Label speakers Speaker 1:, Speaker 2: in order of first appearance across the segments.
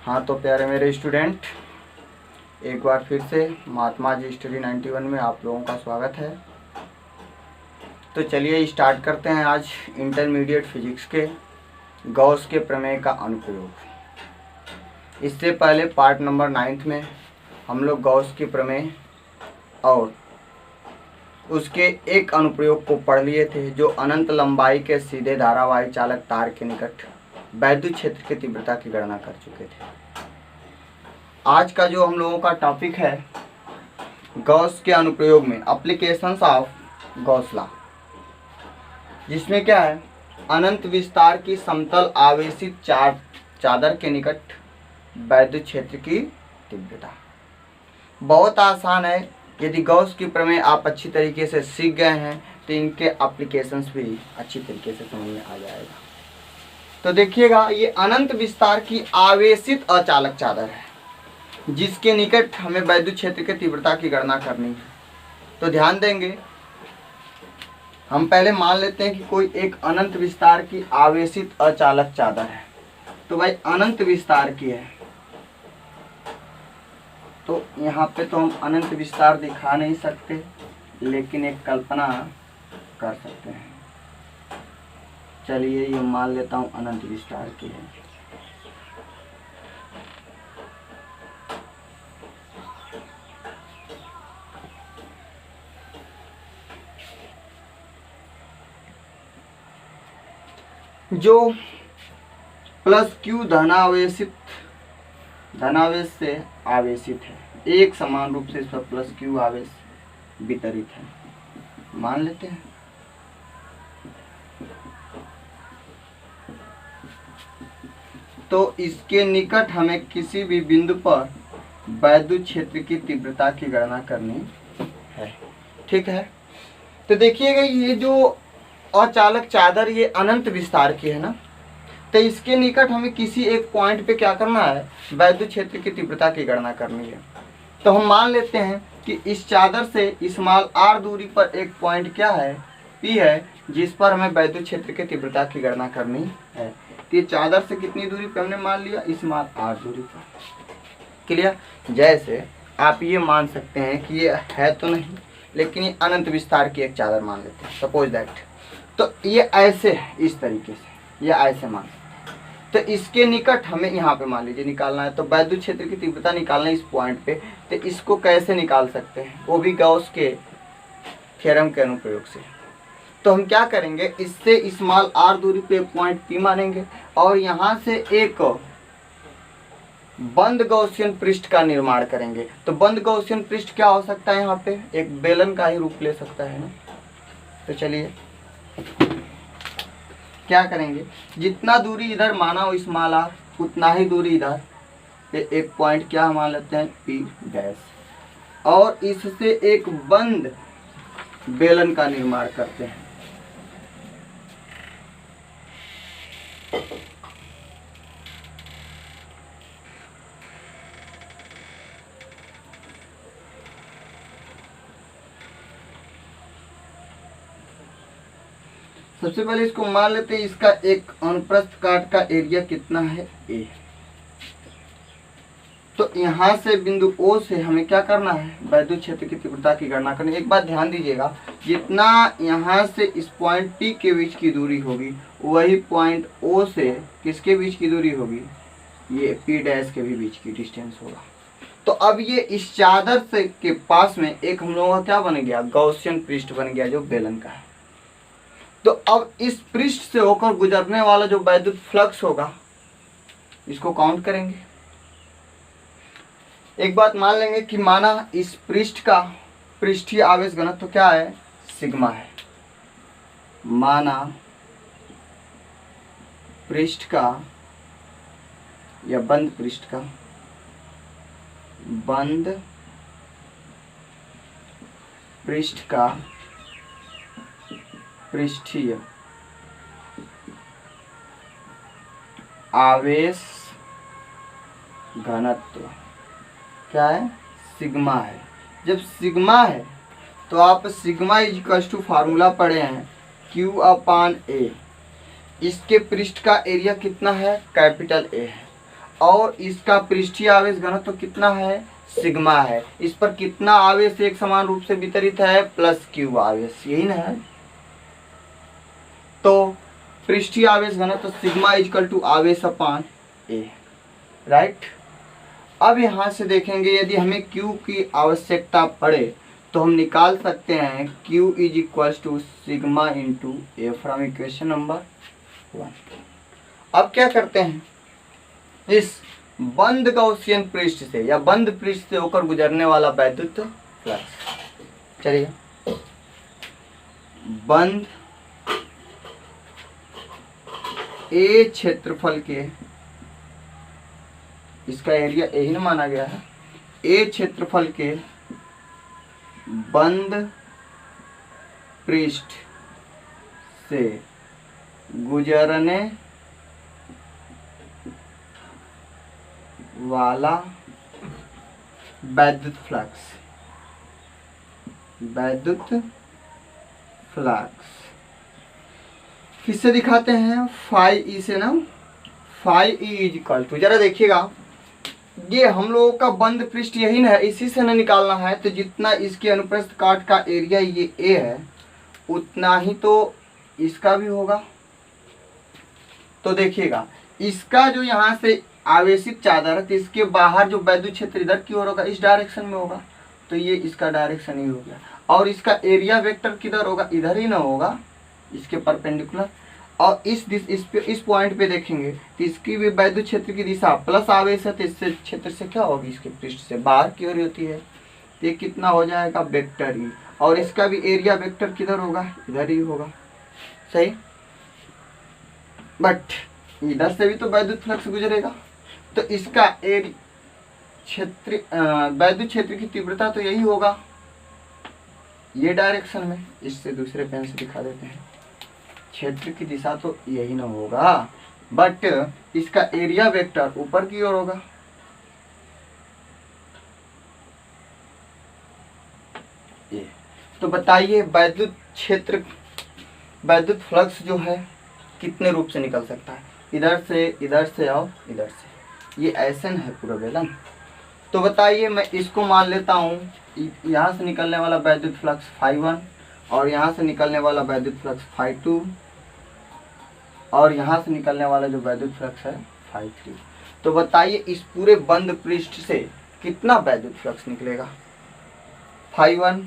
Speaker 1: हाँ तो प्यारे मेरे स्टूडेंट, एक बार फिर से महात्मा जी स्टडी 91 में आप लोगों का स्वागत है। तो चलिए स्टार्ट करते हैं आज इंटरमीडिएट फिजिक्स के गॉस के प्रमेय का अनुप्रयोग। इससे पहले पार्ट नंबर 9 में हम लोग गॉस के प्रमेय और उसके एक अनुप्रयोग को पढ़ लिए थे, जो अनंत लंबाई के सीधे धारावाही चालक तार के निकट वैद्युत क्षेत्र की तीव्रता की गणना कर चुके थे। आज का जो हम लोगों का टॉपिक है गॉस के अनुप्रयोग में एप्लीकेशंस ऑफ गॉस लॉ, जिसमें क्या है, अनंत विस्तार की समतल आवेशित चादर के निकट वैद्युत क्षेत्र की तीव्रता। बहुत आसान है। यदि गॉस की प्रमेय आप अच्छी तरीके से सीख गए हैं तो इनके एप्लीकेशंस भी अच्छी तरीके से समझ में आ जाएगा। तो देखिएगा, ये अनंत विस्तार की आवेशित अचालक चादर है जिसके निकट हमें वैद्युत क्षेत्र की तीव्रता की गणना करनी है। तो ध्यान देंगे, हम पहले मान लेते हैं कि कोई एक अनंत विस्तार की आवेशित अचालक चादर है। तो भाई अनंत विस्तार की है, तो यहाँ पे तो हम अनंत विस्तार दिखा नहीं सकते, लेकिन एक कल्पना कर सकते हैं। चलिए ये मान लेता हूँ अनंत विस्तार की है। जो प्लस क्यू धनावेश से आवेशित है, एक समान रूप से इस पर प्लस क्यू आवेश वितरित है, मान लेते हैं। तो इसके निकट हमें किसी भी बिंदु पर वैद्युत क्षेत्र की तीव्रता की गणना करनी है। ठीक है, तो देखिएगा, ये जो अचालक चादर ये अनंत विस्तार की है ना, तो इसके निकट हमें किसी एक पॉइंट पे क्या करना है, वैद्युत क्षेत्र की तीव्रता की गणना करनी है। तो हम मान लेते हैं कि इस चादर से स्मॉल r दूरी पर एक पॉइंट क्या है, P है, जिस पर हमें वैद्युत क्षेत्र की तीव्रता की गणना करनी है। तो ये चादर से कितनी दूरी पे हमने मान लिया, स्मॉल r दूरी पर। क्लियर? जैसे आप ये मान सकते हैं कि ये है तो नहीं, लेकिन ये अनंत विस्तार की एक चादर मान लेते हैं, सपोज दैट। तो ये ऐसे है, इस तरीके से ये ऐसे मान सकते हैं। तो इसके निकट हमें यहाँ पे मान लीजिए निकालना है, तो वैद्युत क्षेत्र की तीव्रता निकालना है इस पॉइंट पे। तो इसको कैसे निकाल सकते हैं, वो भी गॉस के थ्योरम के अनुप्रयोग से। तो हम क्या करेंगे, इससे स्मॉल r दूरी पे पॉइंट P मानेंगे और यहाँ से एक बंद गॉसियन पृष्ठ का निर्माण करेंगे। तो बंद गॉसियन पृष्ठ क्या हो सकता है, यहाँ पे एक बेलन का ही रूप ले सकता है ना। तो चलिए क्या करेंगे, जितना दूरी इधर माना हो स्मॉल r, उतना ही दूरी इधर पे एक पॉइंट क्या मान लेते हैं, P डैश, और इससे एक बंद बेलन का निर्माण करते हैं। सबसे पहले इसको मान लेते हैं, इसका एक अनुप्रस्थ काट का एरिया कितना है, A। तो यहाँ से बिंदु O से हमें क्या करना है, वैद्युत क्षेत्र की तीव्रता की गणना करनी। एक बात ध्यान दीजिएगा, जितना यहाँ से इस पॉइंट P के बीच की दूरी होगी, वही पॉइंट O से किसके बीच की दूरी होगी, ये P डैश के भी बीच की डिस्टेंस होगा। तो अब ये इस चादर से के पास में एक हम लोगों का क्या बन गया, गॉसियन पृष्ठ बन गया, जो बेलन का है। तो अब इस पृष्ठ से होकर गुजरने वाला जो वैद्युत फ्लक्स होगा, इसको काउंट करेंगे। एक बात मान लेंगे कि माना इस पृष्ठ का पृष्ठीय आवेश घनत्व तो क्या है, सिग्मा है। माना पृष्ठ का या बंद पृष्ठ का, बंद पृष्ठ का पृष्ठीय आवेश घनत्व क्या है, सिग्मा है। जब सिग्मा है तो आप सिग्मा इज टू फार्मूला पढ़े हैं, Q/A। इसके पृष्ठ का एरिया कितना है, कैपिटल A है। और इसका पृष्ठीय आवेश घनत्व कितना है, सिग्मा है। इस पर कितना आवेश एक समान रूप से वितरित है, प्लस क्यू आवेश, यही ना है। तो पृष्ठीय आवेश घनत्व सिग्मा इजकल टू आवेश अपान ए, राइट। अब यहाँ से देखेंगे यदि हमें Q की आवश्यकता पड़े तो हम निकाल सकते हैं Q is equal to sigma into a from equation number 1। अब क्या करते हैं, इस बंद गॉसियन पृष्ठ से या बंद पृष्ठ से होकर गुजरने वाला वैद्युत फ्लक्स, चलिए बंद ए क्षेत्रफल के, इसका एरिया यही ना माना गया है, ए क्षेत्रफल के बंद पृष्ठ से गुजरने वाला वैद्युत फ्लक्स, वैद्युत फ्लक्स किससे दिखाते हैं, फाई ई से ना, phi E is equal to, जरा देखिएगा ये हम लोगों का बंद पृष्ठ यही ना है, इसी से ना निकालना है। तो जितना इसके अनुप्रस्थ काट का एरिया ये ए है उतना ही तो इसका भी होगा। तो देखिएगा इसका जो यहाँ से आवेशित चादर है तो इसके बाहर जो वैद्युत क्षेत्र इधर की ओर होगा, इस डायरेक्शन में होगा, तो ये इसका डायरेक्शन ही हो गया। और इसका एरिया वेक्टर किधर होगा, इधर ही ना होगा, इसके परपेंडिकुलर। और इस पॉइंट पे देखेंगे तो इसकी भी वैद्युत क्षेत्र की दिशा प्लस आवेश है, तो इससे क्षेत्र से क्या होगी, इसके पृष्ठ से बाहर की ओर होती है, तो ये कितना हो जाएगा, वेक्टर ई। और इसका भी एरिया वेक्टर किधर होगा, इधर ही होगा, सही। बट इधर से भी तो वैद्युत फ्लक्स गुजरेगा, तो इसका क्षेत्र वैद्युत क्षेत्र की तीव्रता तो यही होगा, ये डायरेक्शन में। इससे दूसरे पेन से दिखा देते हैं, क्षेत्र की दिशा तो यही ना होगा, बट इसका एरिया वेक्टर ऊपर की ओर होगा। ये तो बताइए वैद्युत क्षेत्र, वैद्युत फ्लक्स जो है कितने रूप से निकल सकता है, इधर से और इधर से। ये ऐसे है पूरा बेलन। तो बताइए मैं इसको मान लेता हूँ, यहाँ से निकलने वाला वैद्युत फ्लक्स φ1 और यहाँ से निकलने वाला वैद्युत फ्लक्स φ2 और यहाँ से निकलने वाला जो वैद्युत फ्लक्स है φ3। तो बताइए इस पूरे बंद पृष्ठ से कितना वैद्युत फ्लक्स निकलेगा, φ1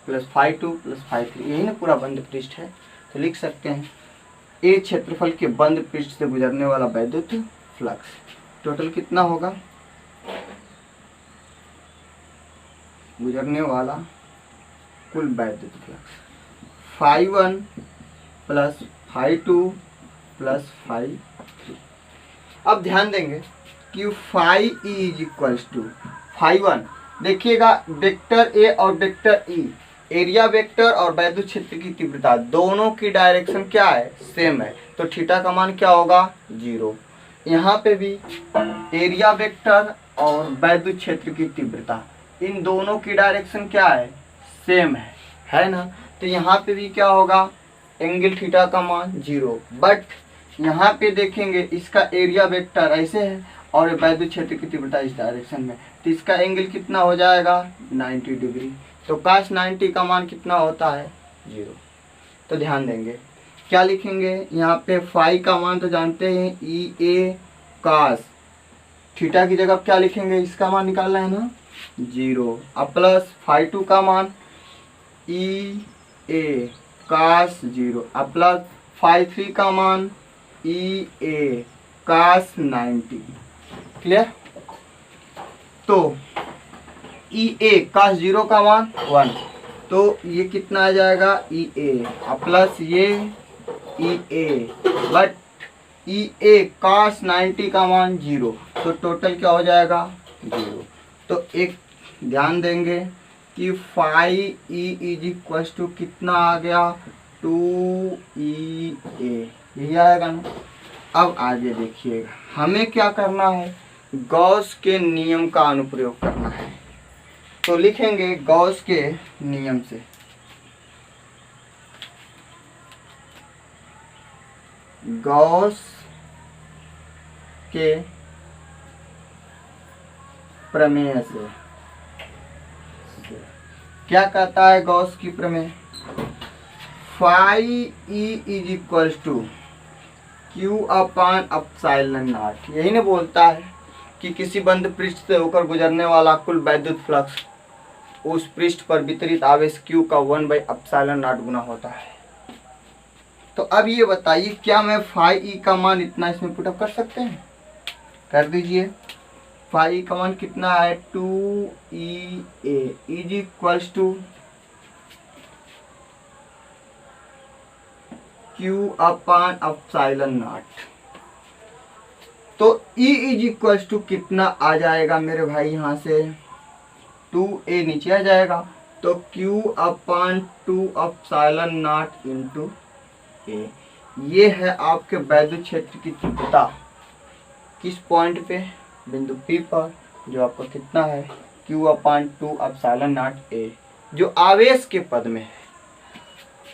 Speaker 1: प्लस φ2 प्लस φ3, यही ना पूरा बंद पृष्ठ है। तो लिख सकते हैं ए क्षेत्रफल के बंद पृष्ठ से गुजरने वाला वैद्युत फ्लक्स टोटल कितना होगा, गुजरने वाला कुल वैद्युत फ्लक्स φ1 प्लस φ2 प्लस φ3। अब ध्यान देंगे कि phi E is equal to φ1, देखिएगा वेक्टर ए और वेक्टर ई, एरिया वेक्टर और वैद्युत क्षेत्र की तीव्रता दोनों की डायरेक्शन क्या है, सेम है, तो थीटा का मान क्या होगा, 0। यहाँ पे भी एरिया वेक्टर और वैद्युत क्षेत्र की तीव्रता इन दोनों की डायरेक्शन क्या है, सेम है ना। तो यहाँ पे भी क्या होगा, एंगल थीटा का मान 0। बट यहाँ पे देखेंगे इसका एरिया वेक्टर ऐसे है और वैद्युत क्षेत्र की तीव्रता इस डायरेक्शन में, तो इसका एंगल कितना हो जाएगा, 90 डिग्री। तो cos 90 का मान कितना होता है, 0। तो ध्यान देंगे क्या लिखेंगे, यहाँ पे फाई का मान तो जानते हैं ई ए cos, थीटा की जगह क्या लिखेंगे, इसका मान निकालना है ना, 0। अब प्लस φ2 का मान ई ए cos 0, अब प्लस φ3 का मान ई ए cos 90। क्लियर। तो ई ए cos 0 का मान 1, तो ये कितना आ जाएगा, ई ए प्लस ये ई ए, बट ई ए cos 90 का मान 0, तो टोटल क्या हो जाएगा, 0। तो एक ध्यान देंगे कि phi E is equal to कितना आ गया, 2 EA, यही आएगा ना। अब आगे देखिएगा हमें क्या करना है, गॉस के नियम का अनुप्रयोग करना है। तो लिखेंगे गॉस के नियम से, गॉस के प्रमेय से क्या कहता है गॉस की प्रमेय, phi E is equals to q upon epsilon naught. यही ना बोलता है कि किसी बंद पृष्ठ से होकर गुजरने वाला कुल वैद्युत फ्लक्स उस पृष्ठ पर वितरित आवेश क्यू का 1/एप्सिलॉन नॉट गुना होता है। तो अब ये बताइए क्या मैं फाई ई का मान इतना इसमें पुटअप कर सकते हैं, कर दीजिए। फाई का मान कितना है 2EA is equals to q upon epsilon naught. तो E इज इक्वल्स टू कितना आ जाएगा मेरे भाई, यहाँ से 2A नीचे आ जाएगा, तो Q upon 2 epsilon naught into A। ये है आपके वैद्युत क्षेत्र की तीव्रता किस पॉइंट पे, बिंदु P पर, जो आपको कितना है Q upon 2 epsilon not A, जो आवेश के पद में है।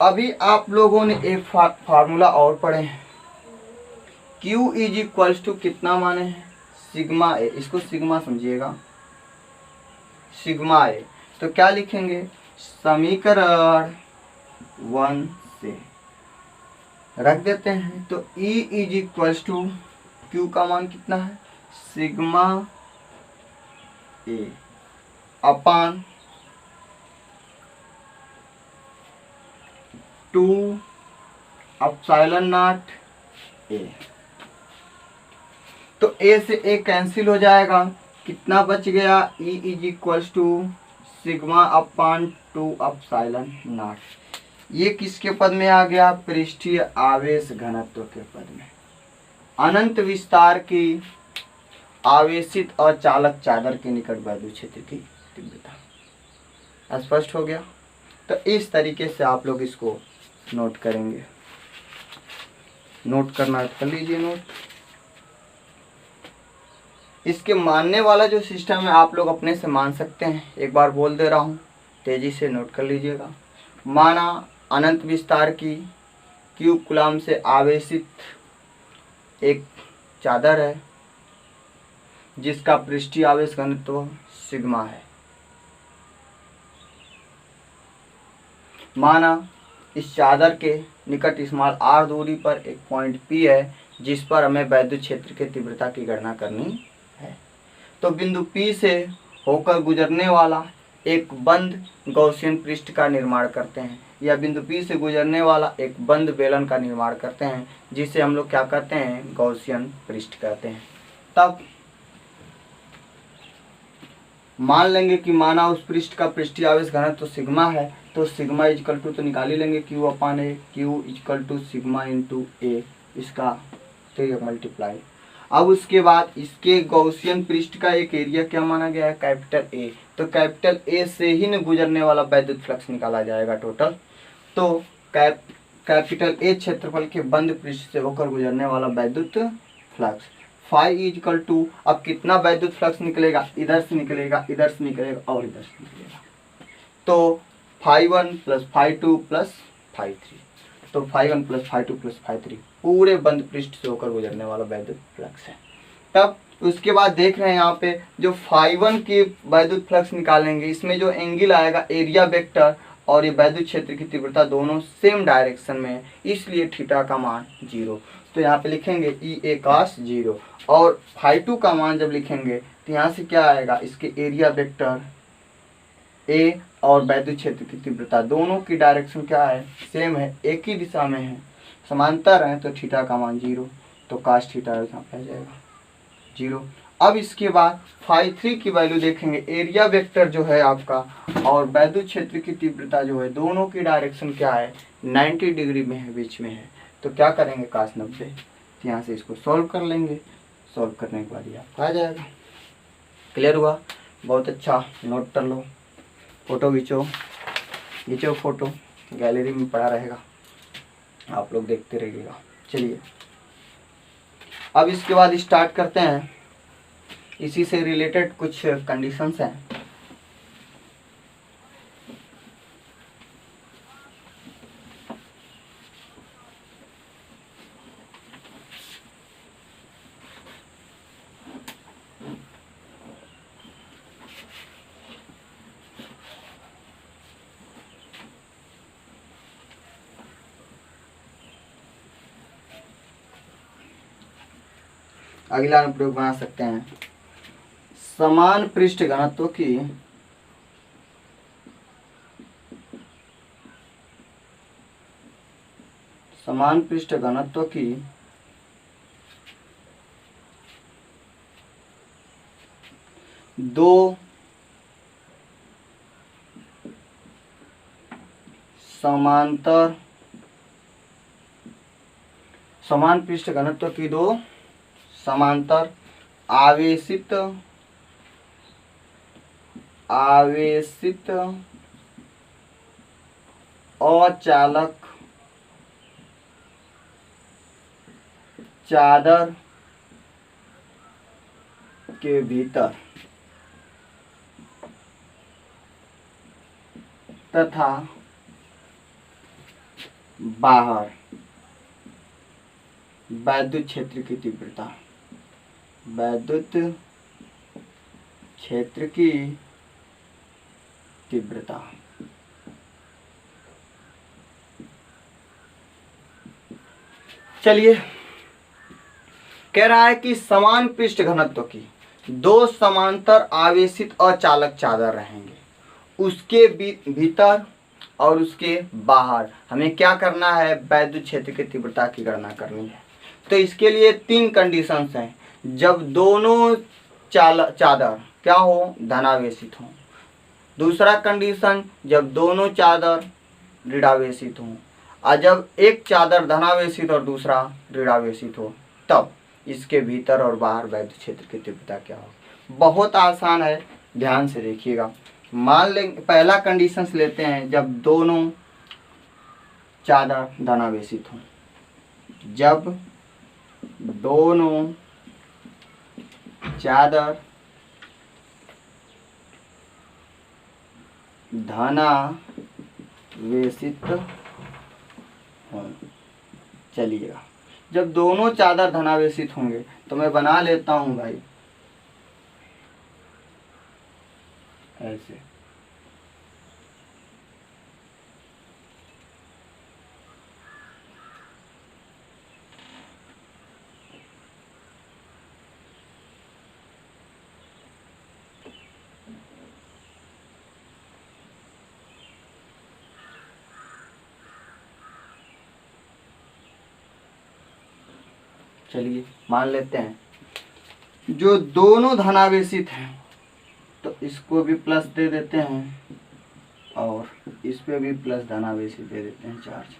Speaker 1: अभी आप लोगों ने एक फार्मूला और पढ़े हैं, Q इज इक्वल्स टू कितना माने हैं, सिग्मा ए। इसको सिग्मा समझिएगा, सिग्मा ए। तो क्या लिखेंगे, समीकरण 1 से रख देते हैं। तो E is equals to Q का मान कितना है, sigma A upon 2 epsilon naught A. तो ए से ए कैंसिल हो जाएगा, कितना बच गया, E is equals to sigma upon 2 epsilon naught. ये किसके पद में आ गया, पृष्ठीय आवेश घनत्व के पद में। अनंत विस्तार की आवेशित और चालक चादर के निकट वैद्युत क्षेत्र की तीव्रता। स्पष्ट हो गया। तो इस तरीके से आप लोग इसको नोट करेंगे, नोट करना कर लीजिए नोट। इसके मानने वाला जो सिस्टम है आप लोग अपने से मान सकते हैं, एक बार बोल दे रहा हूँ, तेजी से नोट कर लीजिएगा। माना अनंत विस्तार की क्यू कूलम से आवेशित एक चादर है जिसका पृष्ठीय आवेश घनत्व सिग्मा है। माना इस चादर के निकट स्मॉल r दूरी पर एक पॉइंट P है जिस पर हमें वैद्युत क्षेत्र की तीव्रता की गणना करनी है। तो बिंदु P से होकर गुजरने वाला एक बंद गॉसियन पृष्ठ का निर्माण करते हैं, या बिंदु P से गुजरने वाला एक बंद बेलन का निर्माण करते हैं, जिसे हम लोग क्या कहते हैं, गॉसियन पृष्ठ कहते हैं। तब मान लेंगे कि माना उस पृष्ठ का पृष्ठीय आवेश घनत्व तो सिग्मा है, तो सिग्मा इजकल टू तो निकाल ही लेंगे Q upon A, Q is equal to sigma into A, इसका 3 मल्टीप्लाई। अब उसके बाद इसके गॉसियन पृष्ठ का एक एरिया क्या माना गया है, कैपिटल ए। तो कैपिटल ए से ही न गुजरने वाला वैद्युत फ्लक्स निकाला जाएगा टोटल। तो कैपिटल ए क्षेत्रफल के बंद पृष्ठ से होकर गुजरने वाला वैद्युत फ्लक्स फाई इजकल टू, अब कितना वैद्युत फ्लक्स निकलेगा, इधर से निकलेगा, इधर से निकलेगा और इधर से निकलेगा। तो phi 1 plus phi 2 plus phi 3, तो phi 1 plus phi 2 plus phi 3 पूरे बंद पृष्ठ से होकर गुजरने वाला वैद्युत फ्लक्स है। तब उसके बाद देख रहे हैं यहाँ पे जो फाई 1 की वैद्युत फ्लक्स निकालेंगे, इसमें जो एंगल आएगा एरिया वेक्टर और ये वैद्युत क्षेत्र की तीव्रता दोनों सेम डायरेक्शन में है, इसलिए थीटा का मान 0। तो यहाँ पे लिखेंगे ई ए cos 0। और फाई 2 का मान जब लिखेंगे तो यहाँ से क्या आएगा, इसके एरिया वेक्टर ए और वैद्युत क्षेत्र की तीव्रता दोनों की डायरेक्शन क्या है, सेम है, एक ही दिशा में है, समांतर है, तो थीटा का मान 0। तो काश थीटा यहाँ पे आ जाएगा 0। अब इसके बाद फाई 3 की वैल्यू देखेंगे, एरिया वेक्टर जो है आपका और वैद्युत क्षेत्र की तीव्रता जो है दोनों की डायरेक्शन क्या है, 90 डिग्री में है, बीच में है। तो क्या करेंगे, काश 90। तो यहाँ से इसको सॉल्व कर लेंगे, सॉल्व करने के बाद ये आपका आ जाएगा। क्लियर हुआ, बहुत अच्छा, नोट कर लो, फोटो खींचो फोटो, गैलरी में पड़ा रहेगा, आप लोग देखते रहिएगा। चलिए अब इसके बाद स्टार्ट करते हैं, इसी से रिलेटेड कुछ कंडीशंस हैं। अगला अनुप्रयोग बना सकते हैं, समान पृष्ठ घनत्व की दो समान पृष्ठ घनत्व की दो समांतर आवेशित अचालक चादर के भीतर तथा बाहर वैद्युत क्षेत्र की तीव्रता चलिए, कह रहा है कि समान पृष्ठ घनत्व की दो समांतर आवेशित अचालक चादर रहेंगे, उसके भीतर और उसके बाहर हमें क्या करना है, वैद्युत क्षेत्र की तीव्रता की गणना करनी है। तो इसके लिए तीन कंडीशंस हैं, जब दोनों चादर क्या हो, धनावेशित हो। दूसरा कंडीशन, जब दोनों चादर ऋणावेशित हो। और जब एक चादर धनावेशित और दूसरा ऋणावेशित हो, तब इसके भीतर और बाहर वैद्युत क्षेत्र की तीव्रता क्या हो। बहुत आसान है, ध्यान से देखिएगा। मान लेंगे पहला कंडीशन लेते हैं, जब दोनों चादर धनावेशित हों। जब दोनों चादर धनावेशित हों। चलिएगा, जब दोनों चादर धनावेशित होंगे तो मैं बना लेता हूं भाई ऐसे। चलिए मान लेते हैं, जो दोनों धनावेशित हैं तो इसको भी प्लस दे देते हैं और इस पे भी प्लस धनावेशित दे देते हैं चार्ज।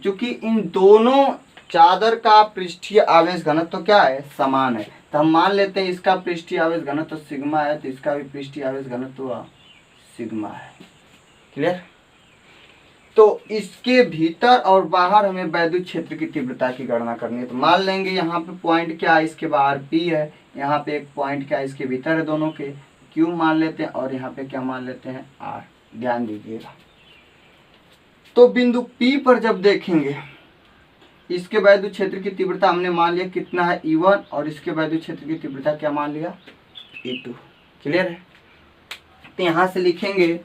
Speaker 1: क्योंकि इन दोनों चादर का पृष्ठीय आवेश घनत्व क्या है, समान है, तो हम मान लेते हैं इसका पृष्ठीय आवेश घनत्व सिग्मा है, तो इसका भी पृष्ठीय आवेश घनत्व सिग्मा है। क्लियर। तो इसके भीतर और बाहर हमें वैद्युत क्षेत्र की तीव्रता की गणना करनी है। तो मान लेंगे यहाँ पे पॉइंट क्या है, इसके बाहर P है, यहाँ पे एक पॉइंट क्या है, इसके भीतर है दोनों के, Q मान लेते हैं, और यहाँ पे क्या मान लेते हैं, R। ध्यान दीजिएगा। तो बिंदु P पर जब देखेंगे, इसके वैद्युत क्षेत्र की तीव्रता हमने मान लिया कितना है, E1, और इसके वैद्युत क्षेत्र की तीव्रता क्या मान लिया, E2। क्लियर है। तो यहाँ से लिखेंगे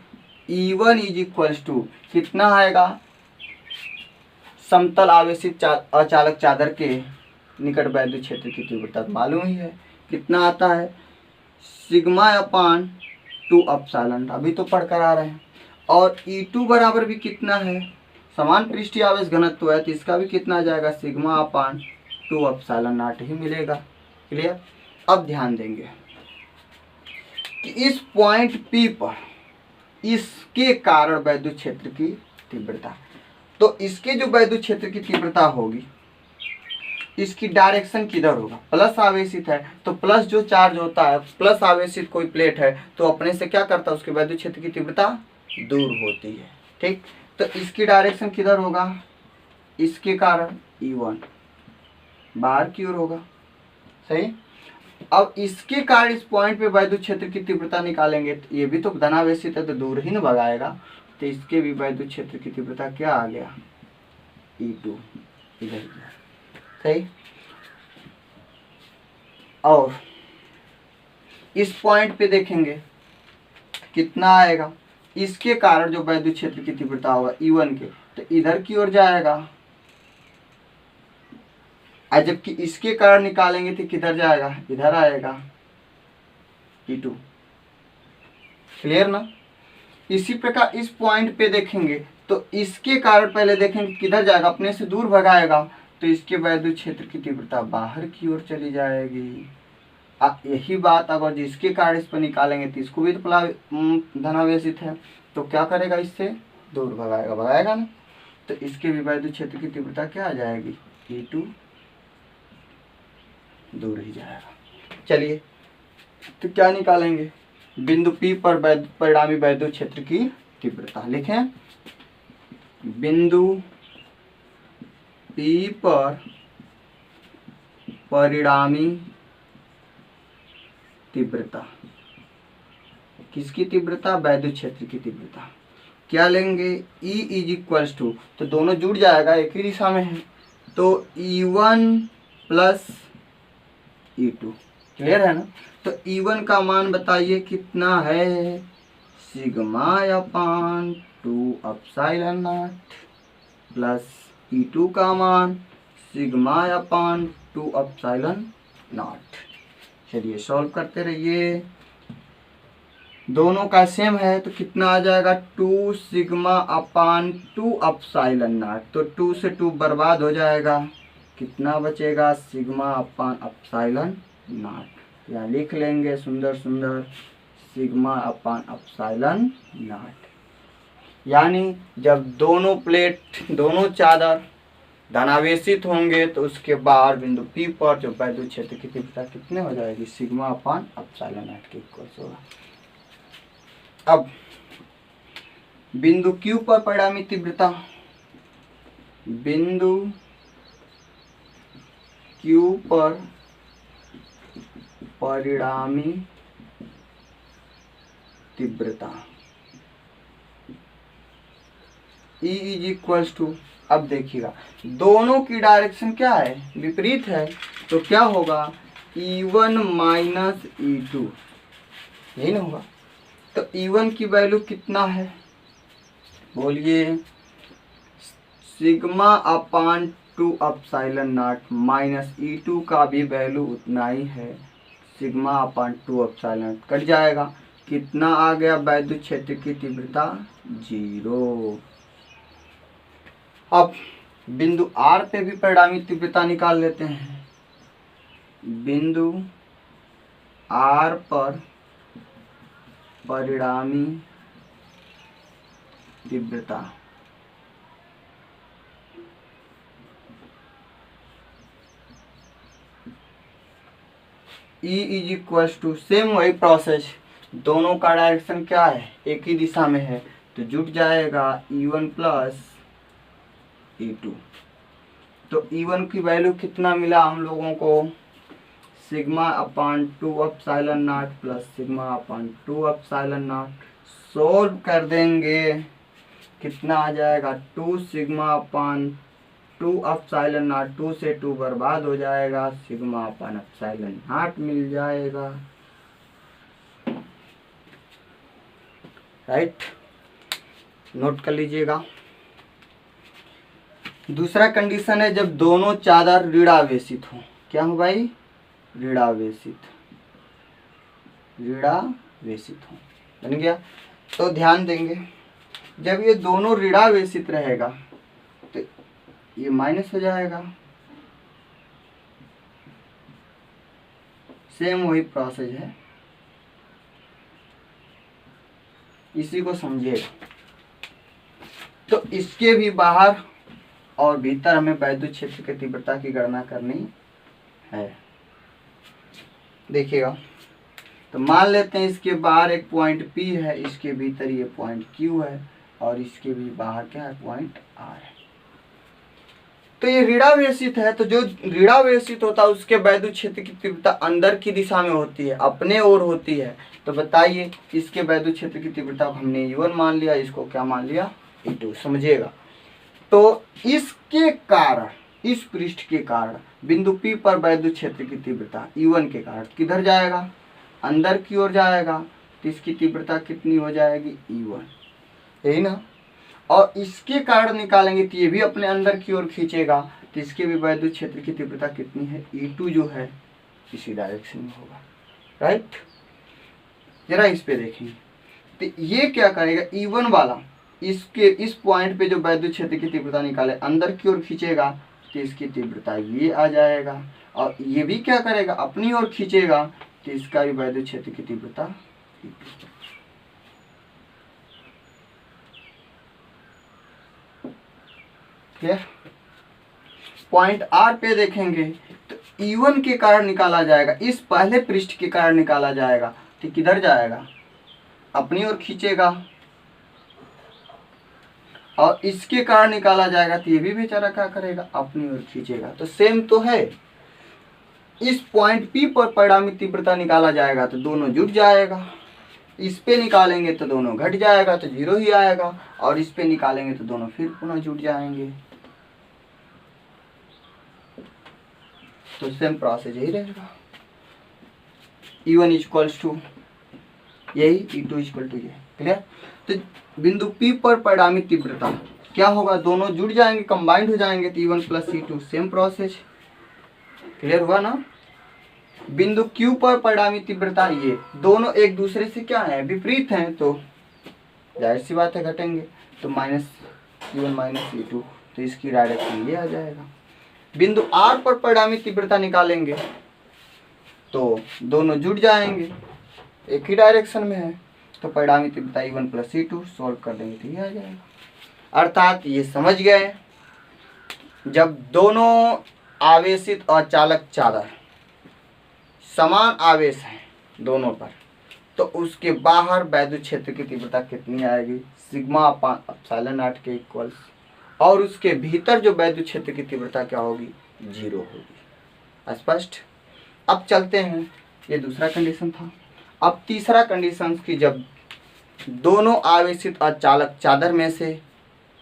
Speaker 1: E1 इज इक्वल्स टू कितना आएगा, समतल आवेशित अचालक चादर के निकट वैद्युत क्षेत्र की तीव्रता मालूम ही है, कितना आता है, सिग्मा अपान 2 एप्सिलॉन, अभी तो पढ़कर आ रहे हैं। और E2 बराबर भी कितना है, समान पृष्ठीय आवेश घनत्व है, तो इसका भी कितना आ जाएगा, सिग्मा अपान 2 एप्सिलॉन नॉट ही मिलेगा। क्लियर। अब ध्यान देंगे कि इस पॉइंट P पर इसके कारण वैद्युत क्षेत्र की तीव्रता, तो इसके जो वैद्युत क्षेत्र की तीव्रता होगी, इसकी डायरेक्शन किधर होगा, प्लस आवेशित है, तो प्लस जो चार्ज होता है, प्लस आवेशित कोई प्लेट है तो अपने से क्या करता है, उसके वैद्युत क्षेत्र की तीव्रता दूर होती है। ठीक। तो इसकी डायरेक्शन किधर होगा, इसके कारण E1 बाहर की ओर होगा। सही। अब इसके कारण इस पॉइंट पे वैद्युत क्षेत्र की तीव्रता निकालेंगे, तो ये भी तो धनावेशित है तो दूर ही न भगाएगा, तो इसके भी वैद्युत क्षेत्र की तीव्रता क्या आ गया, E2 इधर। सही। और इस पॉइंट पे देखेंगे कितना आएगा, इसके कारण जो वैद्युत क्षेत्र की तीव्रता होगा E1 के, तो इधर की ओर जाएगा, और जबकि इसके कारण निकालेंगे तो किधर जाएगा, इधर आएगा E2। क्लियर ना। इसी प्रकार इस पॉइंट पे देखेंगे तो इसके कारण पहले देखेंगे किधर जाएगा, अपने से दूर भगाएगा तो इसके वैद्युत क्षेत्र की तीव्रता बाहर की ओर चली जाएगी। यही बात अगर जिसके कारण इस पर निकालेंगे तो इसको भी तो धनावेशित है, तो क्या करेगा, इससे दूर भगाएगा ना, तो इसके भी वैद्युत क्षेत्र की तीव्रता क्या आ जाएगी, E2 दूर ही जाएगा। चलिए तो क्या निकालेंगे, बिंदु P पर परिणामी वैद्युत क्षेत्र की तीव्रता लिखें। बिंदु P पर परिणामी तीव्रता, किसकी तीव्रता, वैद्युत क्षेत्र की तीव्रता। क्या लेंगे, E इज इक्वल्स टू, तो दोनों जुड़ जाएगा, एक ही दिशा में है, तो E1 प्लस E2। क्लियर है ना। तो E1 का मान बताइए कितना है, sigma upon 2 epsilon not, plus E2 का मान सिग्मा अपान 2 एप्सिलॉन नॉट। चलिए सॉल्व करते रहिए, दोनों का सेम है तो कितना आ जाएगा, 2 सिग्मा अपान 2 एप्सिलॉन नॉट, तो 2 से 2 बर्बाद हो जाएगा, कितना बचेगा, सिग्मा अपान एप्सिलॉन नॉट। या लिख लेंगे सुंदर सुंदर सिग्मा अपान एप्सिलॉन नॉट। यानी जब दोनों प्लेट, दोनों चादर धनावेशित होंगे तो उसके बाहर बिंदु P पर जो वैद्युत क्षेत्र की तीव्रता कितने हो जाएगी, सिग्मा अपान एप्सिलॉन नॉट के इक्वल होगा। अब बिंदु Q पर परिणामी तीव्रता, बिंदु Q पर परिणामी तीव्रता E इज इक्वल्स टू, अब देखिएगा दोनों की डायरेक्शन क्या है, विपरीत है, तो क्या होगा, E1 माइनस E2, यही ना होगा। तो E1 की वैल्यू कितना है, बोलिए, sigma upon 2 epsilon not, minus E2 का भी वैल्यू उतना ही है, सिग्मा अपान 2 एप्सिलॉन, कट जाएगा, कितना आ गया, वैद्युत क्षेत्र की तीव्रता 0। अब बिंदु R पे भी परिणामी तीव्रता निकाल लेते हैं। बिंदु R पर परिणामी तीव्रता, E is equal to, same वही प्रोसेस, दोनों का डायरेक्शन क्या है, एक ही दिशा में है, तो जुट जाएगा E1 प्लस E2। तो E1 की वैल्यू कितना मिला हम लोगों को, sigma upon 2 epsilon not plus sigma upon 2 epsilon not. Solve कर देंगे कितना आ जाएगा, 2 सिग्मा अपान 2 एप्सिलॉन नॉट, 2 से 2 बर्बाद हो जाएगा, सिग्मा अपान एप्सिलॉन नॉट मिल जाएगा। राइट, नोट कर लीजिएगा। दूसरा कंडीशन है जब दोनों चादर ऋणावेशित हो, क्या हो भाई, ऋणावेशित हो, बन गया। तो ध्यान देंगे जब ये दोनों ऋणावेशित रहेगा तो ये माइनस हो जाएगा, सेम वही प्रोसेस है, इसी को समझिएगा। तो इसके भी बाहर और भीतर हमें वैद्युत क्षेत्र की तीव्रता की गणना करनी है। देखिएगा, तो मान लेते हैं इसके बाहर एक पॉइंट P है, इसके भीतर ये पॉइंट Q है, और इसके भी बाहर क्या है, पॉइंट R है। तो ये ऋणावेशित है, तो जो ऋणावेशित होता है उसके वैद्युत क्षेत्र की तीव्रता अंदर की दिशा में होती है, अपने ओर होती है। तो बताइए इसके वैद्युत क्षेत्र की तीव्रता हमने E1 मान लिया, इसको क्या मान लिया, E2। समझिएगा, तो इसके कारण, इस पृष्ठ के कारण बिंदु P पर वैद्युत क्षेत्र की तीव्रता E1 के कारण किधर जाएगा, अंदर की ओर जाएगा, तो इसकी तीव्रता कितनी हो जाएगी, E1, यही ना। और इसके कारण निकालेंगे तो ये भी अपने अंदर की ओर खींचेगा, तो इसके भी वैद्युत क्षेत्र की तीव्रता कितनी है, E2 जो है इसी डायरेक्शन में होगा, राइट। जरा इस पे देखेंगे तो ये क्या करेगा, E1 वाला इसके इस पॉइंट पे जो वैद्युत क्षेत्र की तीव्रता निकाले अंदर की ओर खींचेगा तो इसकी तीव्रता ये आ जाएगा, और ये भी क्या करेगा, अपनी ओर खींचेगा तो इसका भी वैद्युत क्षेत्र की तीव्रता क्लियर। पॉइंट आर पे देखेंगे तो E1 के कारण निकाला जाएगा, इस पहले पृष्ठ के कारण निकाला जाएगा तो किधर जाएगा, अपनी ओर खींचेगा, और इसके कारण निकाला जाएगा तो ये भी बेचारा क्या करेगा, अपनी ओर खींचेगा। तो सेम तो है, इस पॉइंट P पर परिणामी तीव्रता निकाला जाएगा तो दोनों जुड़ जाएगा, इस पे निकालेंगे तो दोनों घट जाएगा तो 0 ही आएगा, और इस पे निकालेंगे तो दोनों फिर पुनः जुड़ जाएंगे। तो सेम प्रोसेस यही रहेगा, E1 इक्वल्स टू यही, E2 इक्वल टू ये, क्लियर। तो बिंदु P पर परिणामी तीव्रता क्या होगा, दोनों जुड़ जाएंगे, कंबाइंड हो जाएंगे तो E1 plus E2, same process, clear हुआ ना। बिंदु Q पर परिणामी तीव्रता, ये दोनों एक दूसरे से क्या है, विपरीत हैं, तो जाहिर सी बात है घटेंगे, तो माइनस E1 माइनस E2, तो इसकी डायरेक्शन ये आ जाएगा। बिंदु R पर परिणामी तीव्रता निकालेंगे तो दोनों जुड़ जाएंगे, एक ही डायरेक्शन में है, तो परिणामी तीव्रता E1 प्लस E2, सॉल्व कर देंगे तो ये आ जाएगा। अर्थात ये समझ गए, जब दोनों आवेशित और चालक चादर समान आवेश है दोनों पर, तो उसके बाहर वैद्युत क्षेत्र की तीव्रता कितनी आएगी, सिग्मा अपान एप्सिलॉन नॉट के इक्वल्स, और उसके भीतर जो वैद्युत क्षेत्र की तीव्रता क्या होगी, 0 होगी। स्पष्ट। अब चलते हैं, ये दूसरा कंडीशन था। अब तीसरा कंडीशन की, जब दोनों आवेशित और चालक चादर में से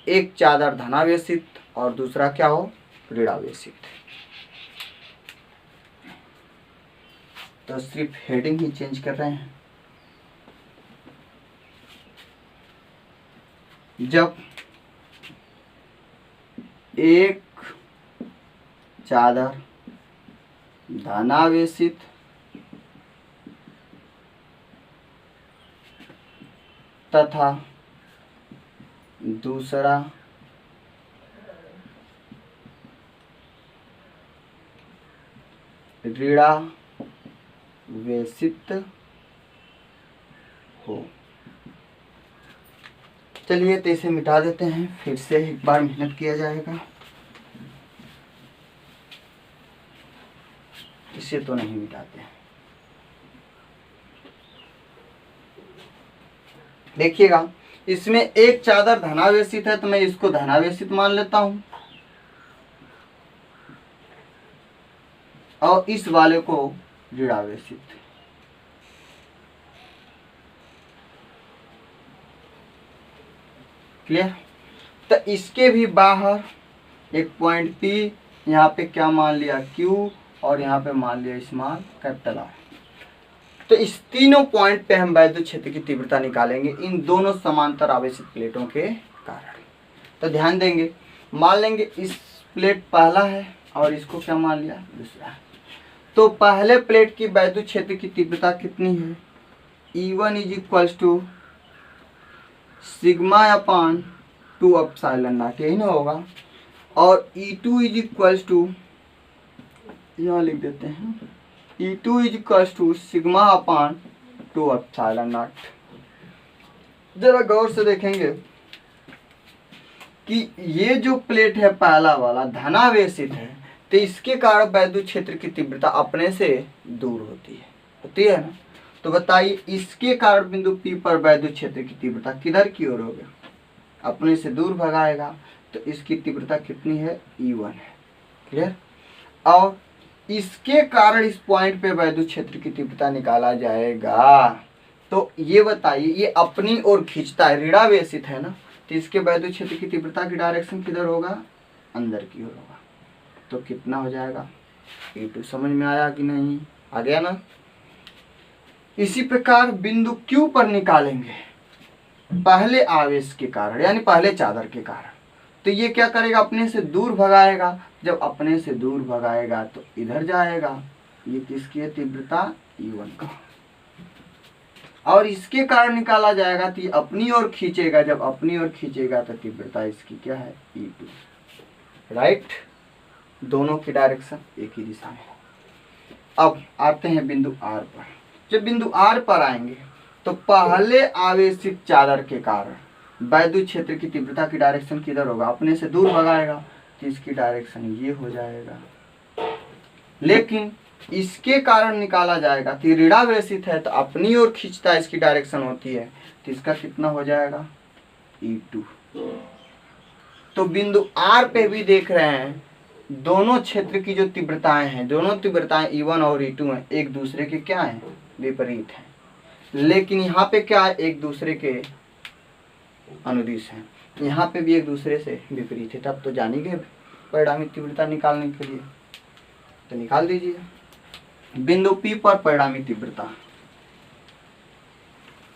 Speaker 1: एक चादर धनावेशित और दूसरा क्या हो, ऋणावेशित, तो सिर्फ हेडिंग ही चेंज कर रहे हैं। जब एक चादर धनावेशित तथा दूसरा ऋणावेशित हो। चलिए तो इसे मिटा देते हैं, फिर से एक बार मेहनत किया जाएगा। इसे तो नहीं मिटाते हैं, देखिएगा इसमें एक चादर धनावेशित है तो मैं इसको धनावेशित मान लेता हूं, और इस वाले को ऋणावेशित। क्लियर। तो इसके भी बाहर एक पॉइंट P, यहाँ पे क्या मान लिया Q, और यहाँ पे मान लिया स्मॉल कैपिटल R। तो इस तीनों पॉइंट पे हम वैद्युत क्षेत्र की तीव्रता निकालेंगे इन दोनों समांतर आवेशित प्लेटों के कारण। तो ध्यान देंगे, मान लेंगे इस प्लेट पहला है और इसको क्या मान लिया, दूसरा। तो पहले प्लेट की वैद्युत क्षेत्र की तीव्रता कितनी है, E1 is equals to sigma upon 2 epsilon naught, यही ना होगा, और E2 इज इक्वल्स टू, यहाँ लिख देते हैं, E2 is equals to sigma upon 2 epsilon naught. जरा गौर से देखेंगे कि ये जो प्लेट है पहला वाला धनावेशित है, तो इसके कारण वैद्युत क्षेत्र की तीव्रता अपने से दूर होती है ना। तो बताइए इसके कारण बिंदु P पर वैद्युत क्षेत्र की तीव्रता किधर की ओर होगा, अपने से दूर भगाएगा, तो इसकी तीव्रता कितनी है, E1 है। क्लियर। और इसके कारण इस पॉइंट पे वैद्युत क्षेत्र की तीव्रता निकाला जाएगा। तो ये बताइए, ये अपनी ओर खींचता है, ऋणावेशित है ना, तो इसके वैद्युत क्षेत्र की तीव्रता की डायरेक्शन किधर होगा, अंदर की ओर होगा। तो कितना हो जाएगा, E2। समझ में आया कि नहीं, आ गया ना। इसी प्रकार बिंदु Q पर निकालेंगे पहले आवेश के कारण, यानी पहले चादर के कारण, तो ये क्या करेगा, अपने से दूर भगाएगा। जब अपने से दूर भगाएगा तो इधर जाएगा। ये किसकी है तीव्रता, E1 का। और इसके कारण निकाला जाएगा तो ये अपनी ओर खींचेगा। जब अपनी ओर खींचेगा तो तीव्रता इसकी क्या है, E2। राइट, दोनों की डायरेक्शन एक ही दिशा में। अब आते हैं बिंदु R पर। जब बिंदु R पर आएंगे तो पहले आवेशित चादर के कारण वैद्युत क्षेत्र की तीव्रता की डायरेक्शन किधर होगा, अपने से दूर भगाएगा तो इसकी डायरेक्शन ये हो जाएगा। लेकिन इसके कारण निकाला जाएगा तो ऋणावेशित है तो अपनी ओर खींचता है, इसकी डायरेक्शन होती है, तो इसका कितना हो जाएगा, E2। तो बिंदु R पे भी देख रहे हैं दोनों क्षेत्र की जो तीव्रताएं हैं, दोनों तीव्रताएं E1 और E2 हैं, एक दूसरे के क्या हैं, विपरीत हैं। लेकिन यहाँ पे क्या है, एक दूसरे के अनुदिश हैं। यहाँ पे भी एक दूसरे से विपरीत है। तब तो जानी गए परिणामी तीव्रता निकालने के लिए, तो निकाल दीजिए। बिंदु P पर परिणामी तीव्रता,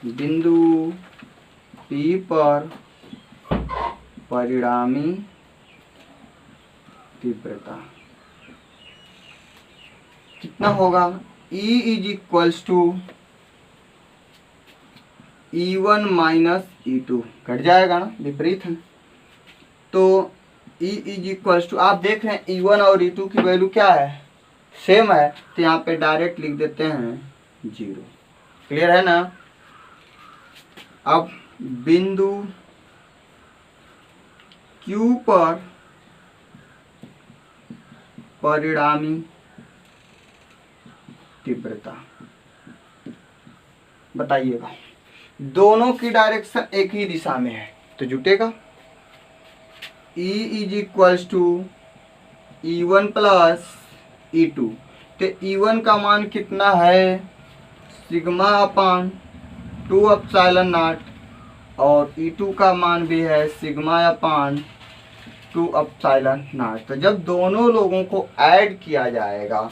Speaker 1: बिंदु P पर परिणामी तीव्रता कितना होगा, E is equals to E1 minus E2, घट जाएगा ना, विपरीत है। तो E इज इक्वल्स टू, आप देख रहे हैं E1 और E2 की वैल्यू क्या है, सेम है, तो यहाँ पे डायरेक्ट लिख देते हैं 0। क्लियर है ना। अब बिंदु Q पर परिणामी तीव्रता बताइएगा। दोनों की डायरेक्शन एक ही दिशा में है तो जुटेगा। E is equals to E1 plus E2। तो E1 का मान कितना है, सिग्मा अपान 2 एप्सिलॉन नॉट, और E2 का मान भी है सिग्मा अपान 2 एप्सिलॉन नॉट। तो जब दोनों लोगों को ऐड किया जाएगा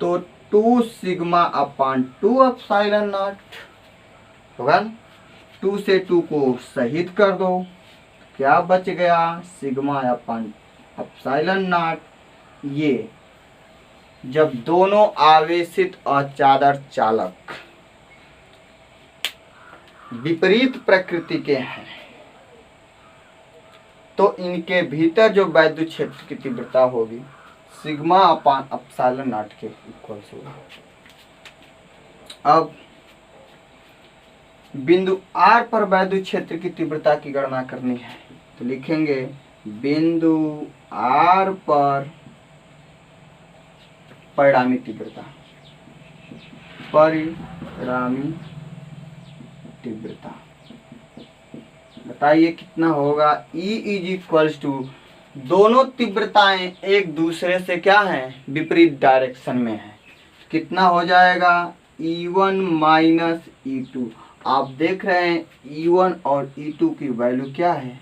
Speaker 1: तो 2 सिग्मा अपान 2 एप्सिलॉन नॉट होगा। 2 से 2 को सहित कर दो, क्या बच गया, सिग्मा अपान एप्सिलॉन नॉट। ये जब दोनों आवेशित अचादर चालक विपरीत प्रकृति के हैं तो इनके भीतर जो वैद्युत क्षेत्र की तीव्रता होगी सिग्मा अपान एप्सिलॉन नॉट के इक्वल होगा। अब बिंदु R पर वैद्युत क्षेत्र की तीव्रता की गणना करनी है तो लिखेंगे बिंदु R पर परिणामी तीव्रता, परिणामी तीव्रता बताइए कितना होगा। E इज इक्वल्स टू, दोनों तीव्रताएं एक दूसरे से क्या हैं, विपरीत डायरेक्शन में है, कितना हो जाएगा, E1 माइनस E2। आप देख रहे हैं E1 और E2 की वैल्यू क्या है,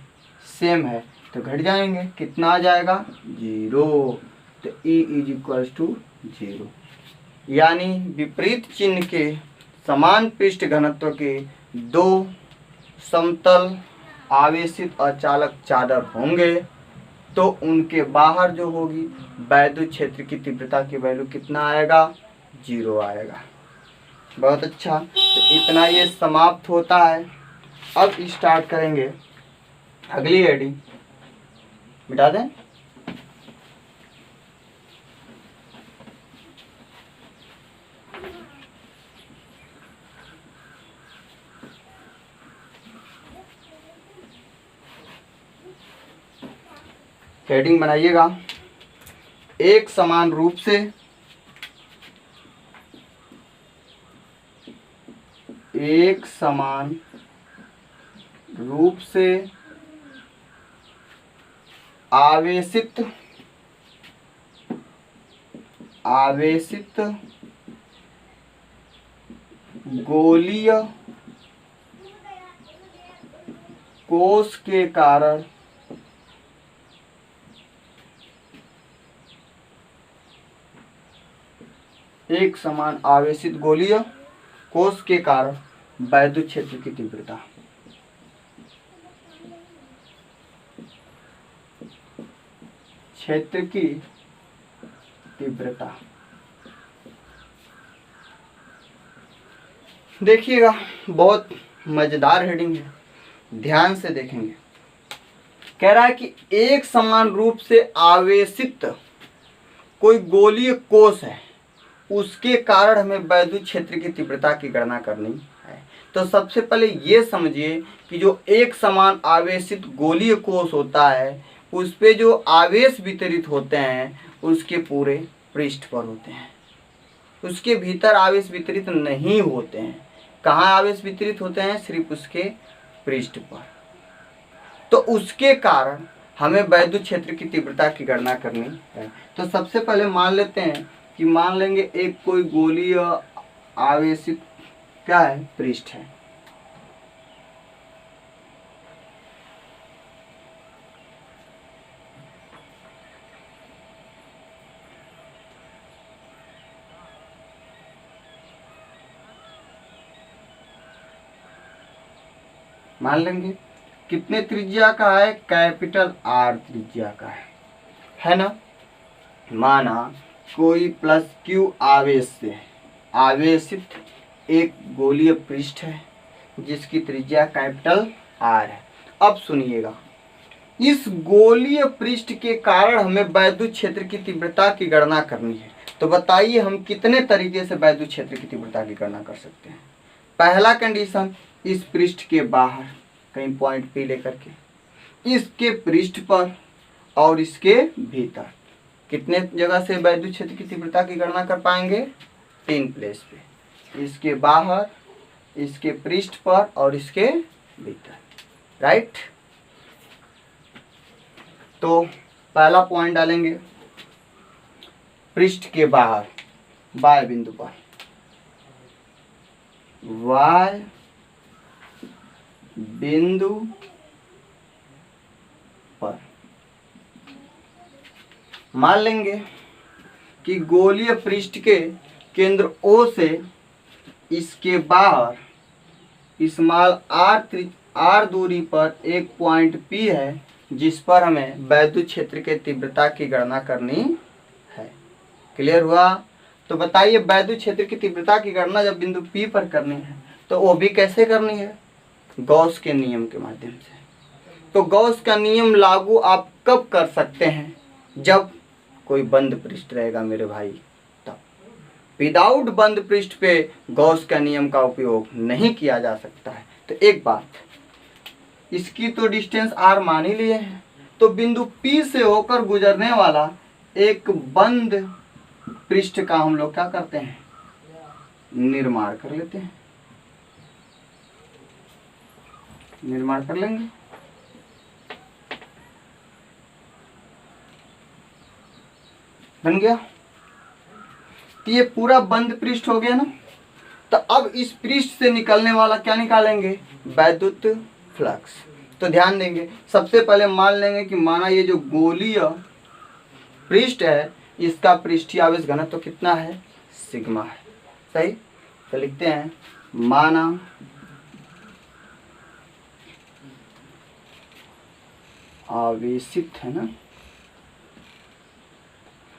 Speaker 1: सेम है, तो घट जाएंगे, कितना आ जाएगा, 0। तो E इज इक्वल्स टू 0, यानी विपरीत चिन्ह के समान पृष्ठ घनत्व के दो समतल आवेशित अचालक चादर होंगे तो उनके बाहर जो होगी वैद्युत क्षेत्र की तीव्रता की वैल्यू कितना आएगा, 0 आएगा। बहुत अच्छा, तो इतना ये समाप्त होता है। अब स्टार्ट करेंगे अगली हेडिंग, मिटा दें। हेडिंग बनाइएगा, एक समान रूप से आवेशित गोलीय कोश के कारण एक समान आवेशित गोलीय कोश के कारण वैद्युत क्षेत्र की तीव्रता। क्षेत्र की तीव्रता। देखिएगा बहुत मजेदार हेडिंग है, ध्यान से देखेंगे। कह रहा है कि एक समान रूप से आवेशित कोई गोलीय कोष है, उसके कारण हमें वैद्युत क्षेत्र की तीव्रता की गणना करनी है। तो सबसे पहले ये समझिए कि जो एक समान आवेशित गोलीय कोष होता है, उस पे जो आवेश वितरित होते हैं उसके पूरे पृष्ठ पर होते हैं, उसके भीतर आवेश वितरित नहीं होते हैं। कहाँ आवेश वितरित होते हैं? सिर्फ उसके पृष्ठ पर। तो उसके कारण हमें वैद्युत क्षेत्र की तीव्रता की गणना करनी है। तो सबसे पहले मान लेते हैं कि मान लेंगे एक कोई गोलीय आवेशित क्या है? पृष्ठ है। मान लेंगे कितने त्रिज्या का है? कैपिटल आर त्रिज्या का है ना। माना कोई प्लस क्यू आवेश से आवेशित एक गोलीय पृष्ठ है जिसकी त्रिज्या कैपिटल आर है। अब सुनिएगा, इस गोलीय पृष्ठ के कारण हमें वैद्युत क्षेत्र की तीव्रता की गणना करनी है। तो बताइए हम कितने तरीके से वैद्युत क्षेत्र की तीव्रता की गणना कर सकते हैं। पहला कंडीशन, इस पृष्ठ के बाहर कहीं पॉइंट पी लेकर के, इसके पृष्ठ पर और इसके भीतर कितने जगह से वैद्युत क्षेत्र की तीव्रता की गणना कर पाएंगे? 3 प्लेस पे, इसके बाहर, इसके पृष्ठ पर और इसके भीतर। राइट। तो पहला पॉइंट डालेंगे पृष्ठ के बाहर वाय बिंदु पर, वाय बिंदु पर मान लेंगे कि गोलीय पृष्ठ के केंद्र O से इसके बाहर स्मॉल r दूरी पर एक पॉइंट P है जिस पर हमें वैद्युत क्षेत्र के तीव्रता की गणना करनी है। क्लियर हुआ? तो बताइए वैद्युत क्षेत्र की तीव्रता की गणना जब बिंदु P पर करनी है तो वो भी कैसे करनी है? गॉस के नियम के माध्यम से। तो गॉस का नियम लागू आप कब कर सकते हैं? जब कोई बंद पृष्ठ रहेगा मेरे भाई, तब। विदाउट बंद पृष्ठ पे गॉस का नियम का उपयोग नहीं किया जा सकता है। तो एक बात, इसकी तो डिस्टेंस r मान ही लिए हैं, तो बिंदु P से होकर गुजरने वाला एक बंद पृष्ठ का हम लोग क्या करते हैं? निर्माण कर लेते हैं। निर्माण कर लेंगे। बन गया। तो ये पूरा बंद पृष्ठ हो गया ना। तो अब इस पृष्ठ से निकलने वाला क्या निकालेंगे? वैद्युत फ्लक्स। तो ध्यान देंगे, सबसे पहले मान लेंगे कि माना ये जो गोलीय पृष्ठ है इसका पृष्ठीय आवेश घनत्व तो कितना है? सिग्मा है। सही। तो लिखते हैं माना आवेशित है ना,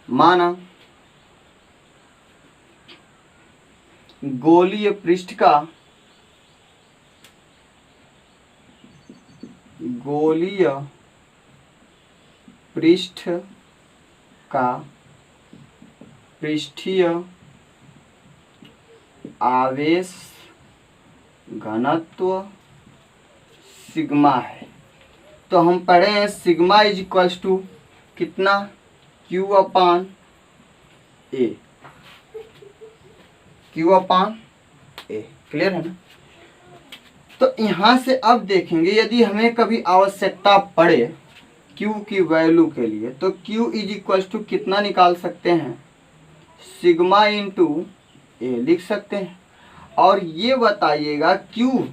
Speaker 1: माना गोलीय पृष्ठ का गोलीय पृष्ठ का पृष्ठीय आवेश घनत्व सिग्मा है। तो हम पढ़े हैं सिग्मा इज इक्वल्स टू कितना? Q upon A। Q upon A। Clear है ना? तो यहाँ से अब देखेंगे यदि हमें कभी आवश्यकता पड़े Q की वैल्यू के लिए तो Q इज इक्वल्स टू कितना निकाल सकते हैं? सिग्मा इंटू A लिख सकते हैं। और ये बताइएगा Q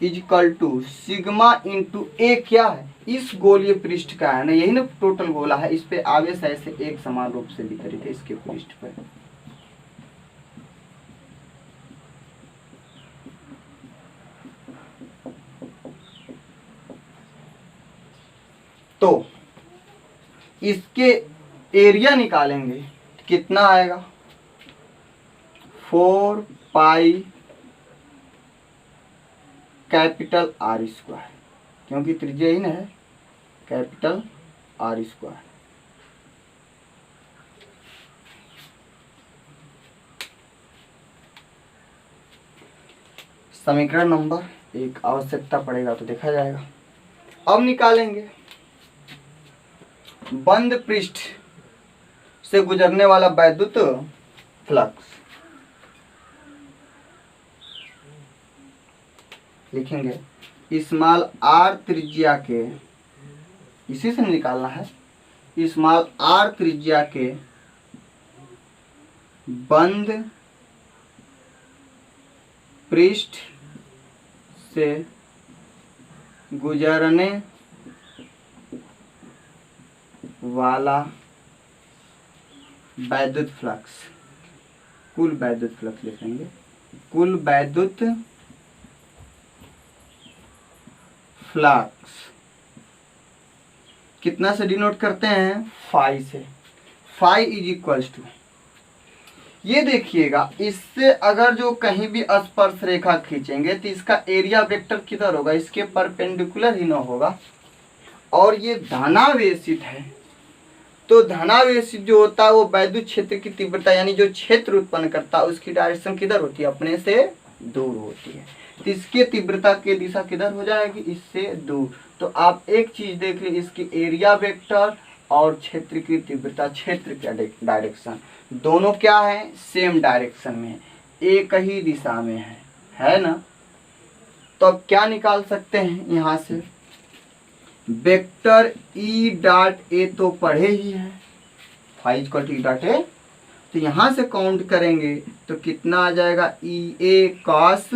Speaker 1: is equal to sigma into A क्या है? इस गोलीय पृष्ठ का है ना, यही ना टोटल गोला है, इस पे आवेश ऐसे एक समान रूप से वितरित है इसके पृष्ठ पर। तो इसके एरिया निकालेंगे कितना आएगा, 4 पाई कैपिटल आर स्क्वायर, क्योंकि त्रिज्या ही ना है, कैपिटल आर स्क्वायर। समीकरण नंबर 1, आवश्यकता पड़ेगा तो देखा जाएगा। अब निकालेंगे बंद पृष्ठ से गुजरने वाला वैद्युत फ्लक्स। लिखेंगे स्मॉल आर त्रिज्या के, इसी से निकालना है, स्मॉल आर त्रिज्या के बंद पृष्ठ से गुजरने वाला वैद्युत फ्लक्स, कुल वैद्युत फ्लक्स लिखेंगे, कुल वैद्युत फ्लक्स कितना से डिनोट करते हैं, फाई से। फाई इज इक्वल्स टू, ये देखिएगा इससे अगर जो कहीं भी स्पर्श रेखा खींचेंगे तो इसका एरिया वेक्टर किधर होगा, इसके परपेंडिकुलर ही ना होगा। और ये धनावेशित है, तो धनावेशित जो होता है वो वैद्युत क्षेत्र की तीव्रता यानी जो क्षेत्र उत्पन्न करता है उसकी डायरेक्शन किधर होती है, अपने से दूर होती है। तो इसकी तीव्रता की दिशा किधर हो जाएगी, इससे दूर। तो आप एक चीज देख लीजिए, इसकी एरिया वेक्टर और क्षेत्र की तीव्रता, क्षेत्र का डायरेक्शन दोनों क्या है, सेम डायरेक्शन में, एक ही दिशा में है ना। तो अब क्या निकाल सकते हैं यहाँ से, वेक्टर ई डॉट ए तो पढ़े ही है, phi equal to E dot A, तो यहाँ से काउंट करेंगे तो कितना आ जाएगा, ई ए कॉस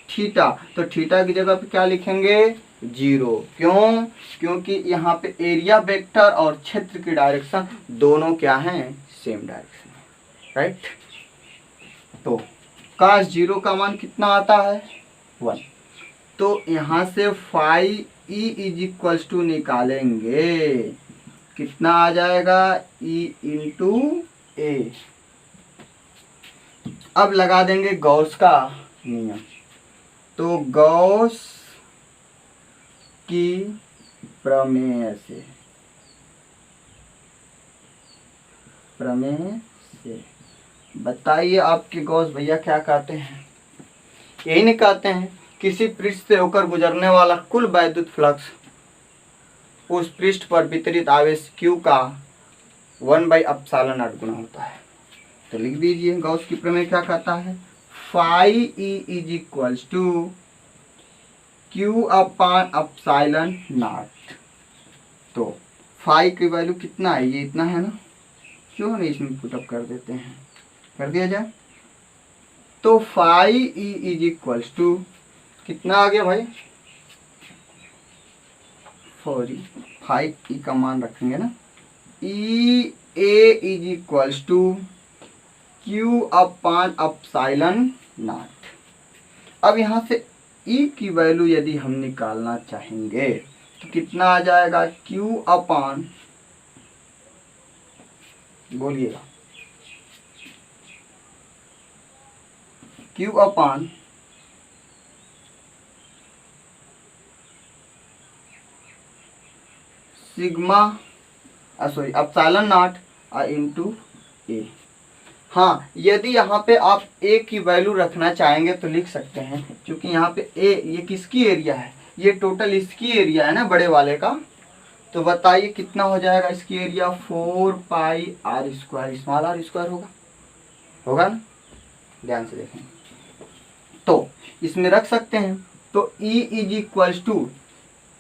Speaker 1: थीटा। तो थीटा की जगह पे क्या लिखेंगे, 0। क्यों, क्योंकि यहाँ पे एरिया वेक्टर और क्षेत्र की डायरेक्शन दोनों क्या हैं, सेम डायरेक्शन है, राइट। तो cos 0 का मान कितना आता है, 1। तो यहाँ से phi E is equals to निकालेंगे, कितना आ जाएगा, ई इंटू ए। अब लगा देंगे गॉस का नियम। तो गॉस की प्रमेय से, बताइए आपके गॉस भैया क्या कहते हैं, यही नहीं कहते हैं, किसी पृष्ठ से होकर गुजरने वाला कुल वैद्युत फ्लक्स उस पृष्ठ पर वितरित आवेश Q का 1/ε0 गुना होता है। तो लिख दीजिए, गॉस की प्रमेय क्या कहता है, phi E is equals to Q upon epsilon naught. तो फाई की वैल्यू कितना है, ये इतना है ना, क्यों नहीं इसमें पुटअप कर देते हैं, कर दिया जाए। तो phi E is equals to कितना आ गया भाई, 4 फाई ई का मान रखेंगे ना, E A is equals to Q upon epsilon naught. अब यहाँ से ई की वैल्यू यदि हम निकालना चाहेंगे तो कितना आ जाएगा, Q अपॉन, बोलिएगा, Q upon sigma sorry epsilon naught into A. हाँ, यदि यहाँ पे आप ए की वैल्यू रखना चाहेंगे तो लिख सकते हैं, क्योंकि यहाँ पे ए ये किसकी एरिया है, ये टोटल इसकी एरिया है ना, बड़े वाले का। तो बताइए कितना हो जाएगा इसकी area, 4 pi R square, small R square होगा ना, ध्यान से देखें। तो इसमें रख सकते हैं, तो E is equals to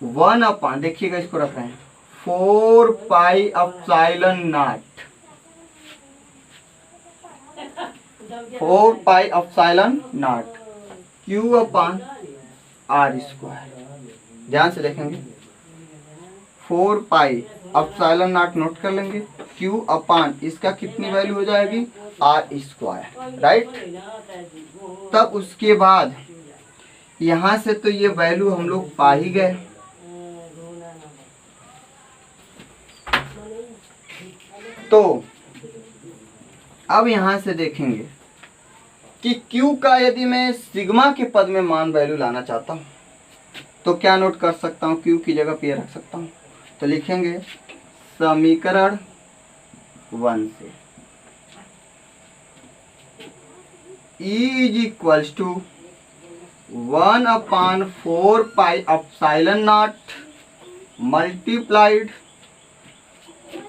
Speaker 1: 1 upon, देखिएगा इसको रख रहे हैं, 4 pi epsilon naught, 4 pi epsilon naught Q upon R square. ध्यान से देखेंगे, 4 पाई एप्सिलॉन नॉट नोट कर लेंगे, Q अपॉन इसका कितनी वैल्यू हो जाएगी, आर स्क्वायर, राइट। तब उसके बाद यहाँ से तो ये वैल्यू हम लोग पा ही गए, तो अब यहां से देखेंगे कि Q का यदि मैं सिग्मा के पद में मान वैल्यू लाना चाहता हूं तो क्या नोट कर सकता हूं, Q की जगह पे ये रख सकता हूं। तो लिखेंगे समीकरण 1 से E is equals to 1/4 pi epsilon naught multiplied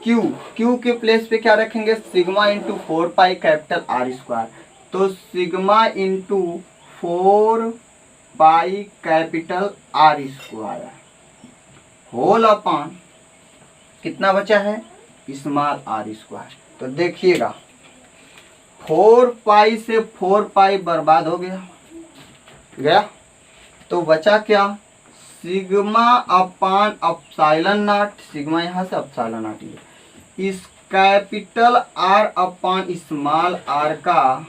Speaker 1: Q के प्लेस पे क्या रखेंगे, sigma into 4 pi capital R square. तो sigma into 4 pi capital R square whole upon कितना बचा है, स्मॉल r स्क्वायर। तो देखिएगा 4 पाई से 4 पाई बर्बाद हो गया तो बचा क्या, sigma upon epsilon not, sigma यहाँ से एप्सिलॉन नॉट इस capital R upon small r का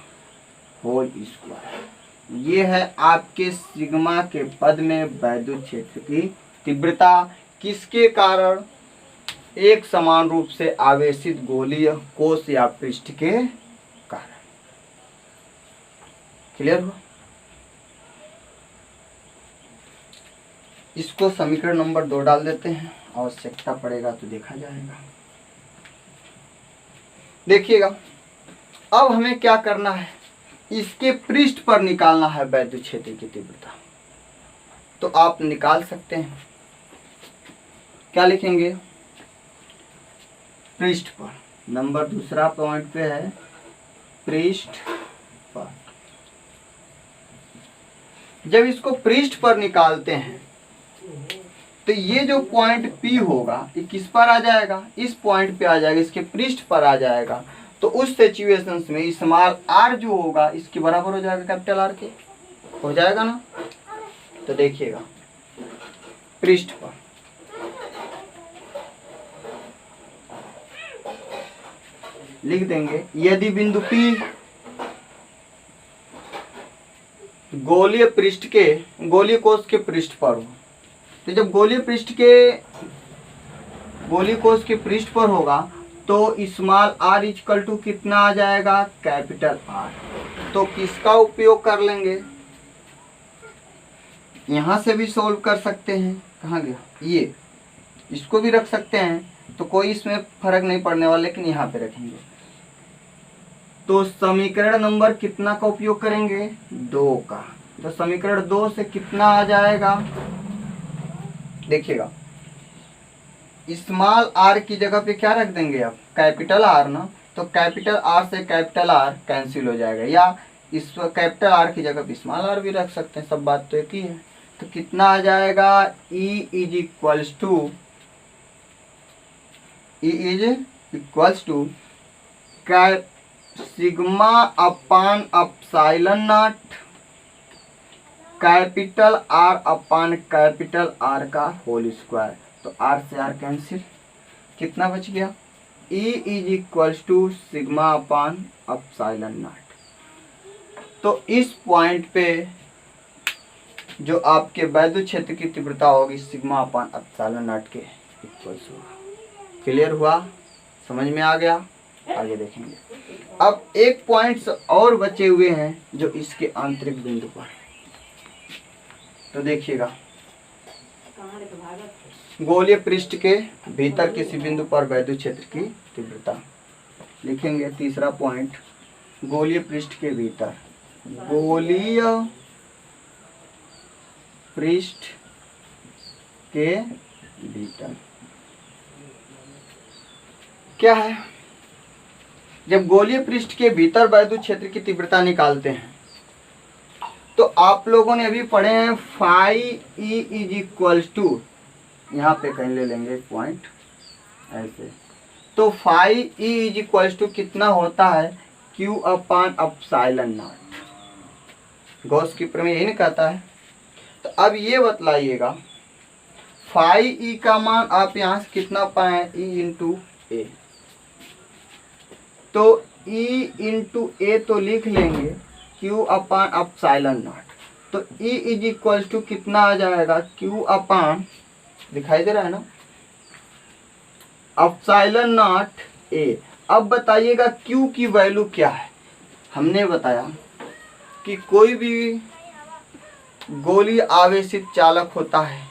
Speaker 1: होल स्क्वायर। ये है आपके सिग्मा के पद में वैद्युत क्षेत्र की तीव्रता, किसके कारण, एक समान रूप से आवेशित गोलीय कोश या पृष्ठ के कारण। क्लियर हुआ। इसको समीकरण नंबर 2 डाल देते हैं, आवश्यकता पड़ेगा तो देखा जाएगा। देखिएगा अब हमें क्या करना है, इसके पृष्ठ पर निकालना है वैद्युत क्षेत्र की तीव्रता। तो आप निकाल सकते हैं, क्या लिखेंगे, पृष्ठ पर, नंबर दूसरा पॉइंट पे है पृष्ठ पर। जब इसको पृष्ठ पर निकालते हैं तो ये जो पॉइंट P होगा ये किस पर आ जाएगा, इस पॉइंट पे आ जाएगा, इसके पृष्ठ पर आ जाएगा। तो उस सिचुएशंस में स्मॉल r जो होगा इसके बराबर हो जाएगा कैपिटल R के, हो जाएगा ना। तो देखिएगा पृष्ठ पर लिख देंगे, यदि बिंदु P गोलीय पृष्ठ के, गोलीय कोश के पृष्ठ पर हो, तो जब गोलीय कोश के पृष्ठ पर होगा तो स्मॉल r इक्वल टू कितना आ जाएगा, कैपिटल R। तो किसका उपयोग कर लेंगे, यहां से भी सोल्व कर सकते हैं, कहाँ गया ये, इसको भी रख सकते हैं, तो कोई इसमें फर्क नहीं पड़ने वाला, लेकिन यहाँ पे रखेंगे। तो समीकरण नंबर कितना का उपयोग करेंगे, 2 का। तो समीकरण 2 से कितना आ जाएगा, देखिएगा स्मॉल r की जगह पे क्या रख देंगे, अब कैपिटल R ना, तो कैपिटल R से कैपिटल R कैंसिल हो जाएगा, या इस कैपिटल R की जगह पे स्मॉल r भी रख सकते हैं, सब बात तो एक ही है। तो कितना आ जाएगा, E is equals to sigma upon epsilon naught capital R upon capital R का होल स्क्वायर। तो R से R कैंसिल, कितना बच गया, E is equals to sigma upon epsilon naught. तो इस पॉइंट पे जो आपके वैद्युत क्षेत्र की तीव्रता होगी सिग्मा अपान एप्सिलॉन नॉट के इक्वल्स होगा। क्लियर हुआ, समझ में आ गया। आगे देखेंगे। अब एक पॉइंट्स और बचे हुए हैं जो इसके आंतरिक बिंदु पर, तो देखिएगा गोलीय पृष्ठ के भीतर किसी बिंदु पर वैद्युत क्षेत्र की तीव्रता लिखेंगे। तीसरा पॉइंट, गोलीय पृष्ठ के भीतर, गोलीय पृष्ठ के भीतर क्या है, जब गोलीय पृष्ठ के भीतर वैद्युत क्षेत्र की तीव्रता निकालते हैं तो आप लोगों ने अभी पढ़े हैं phi E is equals to, यहाँ पे कहीं ले लेंगे एक पॉइंट ऐसे, तो phi E is equals to कितना होता है, Q upon epsilon naught. Gauss की प्रमेय यही नहीं कहता है। तो अब ये बतलाइएगा फाई ई का मान आप यहाँ से कितना पाए, ई इंटू ए। तो E इंटू ए तो लिख लेंगे Q अपान एप्सिलॉन नॉट। तो E इज इक्वल्स टू कितना आ जाएगा, Q अपान, दिखाई दे रहा है ना, एप्सिलॉन नॉट A। अब बताइएगा Q की वैल्यू क्या है। हमने बताया कि कोई भी गोलीय आवेशित चालक होता है,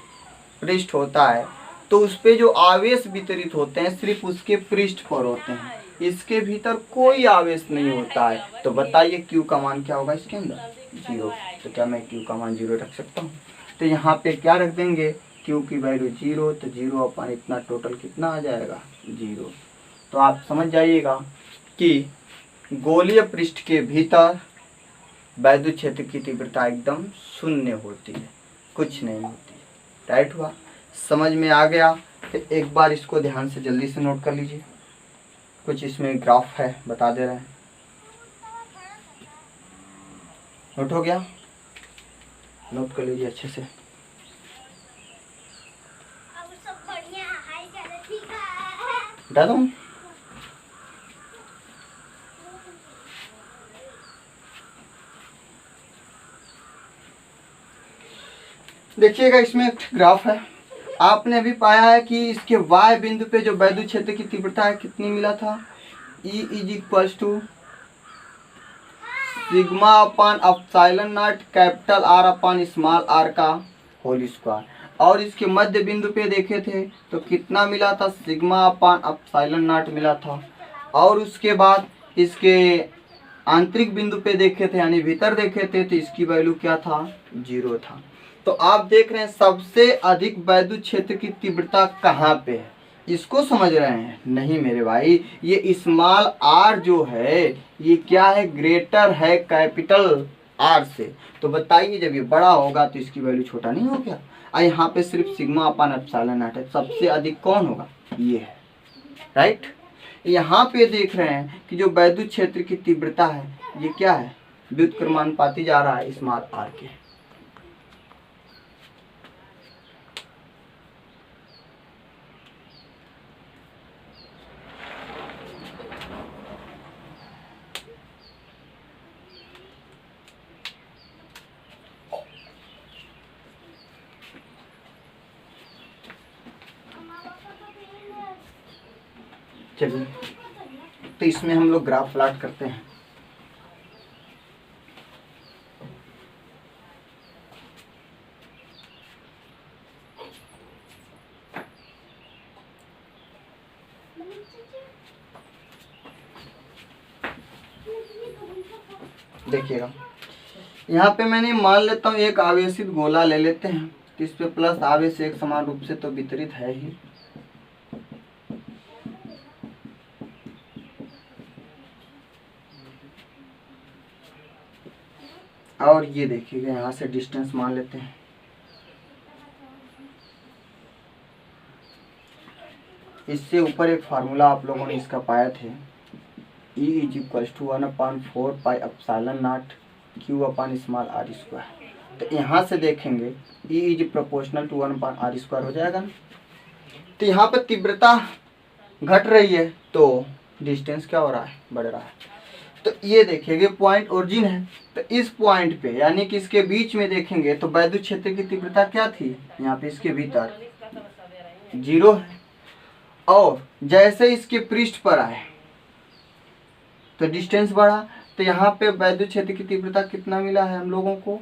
Speaker 1: पृष्ठ होता है, तो उस पे जो आवेश वितरित होते हैं सिर्फ उसके पृष्ठ पर होते हैं, इसके भीतर कोई आवेश नहीं होता है। तो बताइए Q का मान क्या होगा इसके अंदर? 0। तो क्या मैं Q का मान 0 रख सकता हूँ? तो यहाँ पे क्या रख देंगे? Q की वैल्यू 0, तो 0 अपन इतना टोटल कितना आ जाएगा? 0। तो आप समझ जाइएगा कि गोलीय पृष्ठ के भीतर वैद्युत क्षेत्र की तीव्रता एकदम शून्य होती है, कुछ नहीं होती है। राइट हुआ? समझ में आ गया? तो एक बार इसको ध्यान से जल्दी से नोट कर लीजिए। कुछ इसमें ग्राफ है, बता दे रहे हैं। नोट हो गया? नोट कर लीजिए अच्छे से। बता दूँ? देखिएगा इसमें एक ग्राफ है। आपने अभी पाया है कि इसके y बिंदु पे जो वैद्युत क्षेत्र की तीव्रता है कितनी मिला था? E is equals to sigma upon epsilon naught capital R upon small r का होल स्क्वायर। और इसके मध्य बिंदु पे देखे थे तो कितना मिला था? सिग्मा अपान एप्सिलॉन नॉट मिला था। और उसके बाद इसके आंतरिक बिंदु पे देखे थे यानी भीतर देखे थे तो इसकी वैल्यू क्या था? 0 था। तो आप देख रहे हैं सबसे अधिक वैद्युत क्षेत्र की तीव्रता कहाँ पे है, इसको समझ रहे हैं? नहीं मेरे भाई, ये स्मॉल r जो है ये क्या है? ग्रेटर है कैपिटल R से। तो बताइए जब ये बड़ा होगा तो इसकी वैल्यू छोटा नहीं हो गया? यहाँ पे सिर्फ सिग्मा अपान एप्सिलॉन नॉट है, सबसे अधिक कौन होगा? ये है। राइट? यहाँ पे देख रहे हैं कि जो वैद्युत क्षेत्र की तीव्रता है ये क्या है? व्युत्क्रमानुपाती जा रहा है स्मॉल r के। चलिए तो इसमें हम लोग ग्राफ प्लॉट करते हैं। देखिएगा यहाँ पे मैंने मान लेता हूँ एक आवेशित गोला ले लेते हैं, तो इस पे प्लस आवेश एक समान रूप से तो वितरित है ही। और ये देखिएगा यहाँ से डिस्टेंस मान लेते हैं। इससे ऊपर एक फार्मूला आप लोगों ने इसका पाया थे, E is equal to 1/4 pi epsilon naught Q upon small r square. तो यहाँ से देखेंगे E is proportional to 1/r square हो जाएगा ना। तो यहाँ पे तीव्रता घट रही है तो डिस्टेंस क्या हो रहा है? बढ़ रहा है। तो ये देखिए पॉइंट ओरिजिन है, तो इस पॉइंट पे यानी कि इसके बीच में देखेंगे तो वैद्युत क्षेत्र की तीव्रता क्या थी? यहाँ पे इसके भीतर 0 है। और जैसे इसके पृष्ठ पर आए तो डिस्टेंस बढ़ा, तो यहाँ पे वैद्युत क्षेत्र की तीव्रता कितना मिला है हम लोगों को?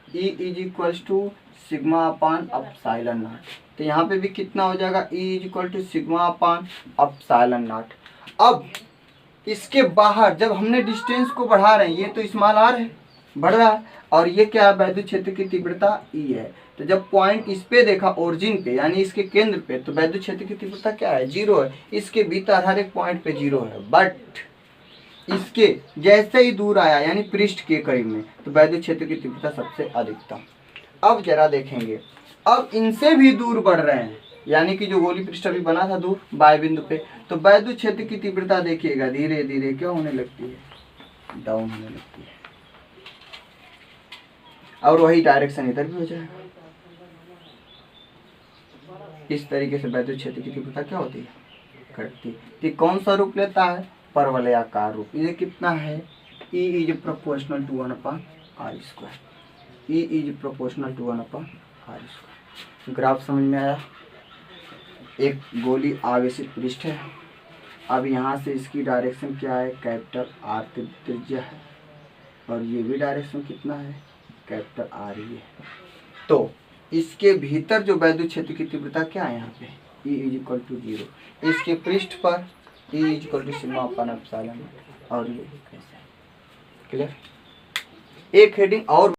Speaker 1: E is equal to sigma upon epsilon naught. तो यहाँ पे भी कितना हो जाएगा? E is equal to sigma upon epsilon naught. अब इसके बाहर जब हमने डिस्टेंस को बढ़ा रहे हैं, ये तो स्मॉल r है, बढ़ रहा है, और ये क्या है? वैद्युत क्षेत्र की तीव्रता E है। तो जब पॉइंट इस पे देखा ओरिजिन पे यानी इसके केंद्र पे, तो वैद्युत क्षेत्र की तीव्रता क्या है? 0 है। इसके भीतर हर एक पॉइंट पे 0 है, बट इसके जैसे ही दूर आया यानी पृष्ठ के करीब में तो वैद्युत क्षेत्र की तीव्रता सबसे अधिकतम। अब जरा देखेंगे, अब इनसे भी दूर बढ़ रहे हैं यानी कि जो गोली पृष्ठ अभी बना था दूर बाएं बिंदु पे, तो वैद्युत क्षेत्र की तीव्रता देखिएगा धीरे धीरे क्या होने लगती है? डाउन होने लगती है। और वही डायरेक्शन इधर भी हो जाएगा। इस तरीके से वैद्युत क्षेत्र की तीव्रता क्या होती है? घटती। तो कौन सा रूप लेता है? परवलयाकार रूप। ये कितना है? E is proportional to 1/r square. E is proportional to 1/r square. Graph समझ में आया? एक गोली आवेशित पृष्ठ है, अब यहाँ से इसकी डायरेक्शन क्या है, कैपिटल आर त्रिज्या है, और ये भी डायरेक्शन कितना है, कैपिटल आर ही है। तो इसके भीतर जो वैद्युत क्षेत्र की तीव्रता क्या है यहाँ पे, E इक्वल टू 0। इसके पृष्ठ पर E equal to sigma upon epsilon, और ये कैसे, क्लियर। एक हेडिंग और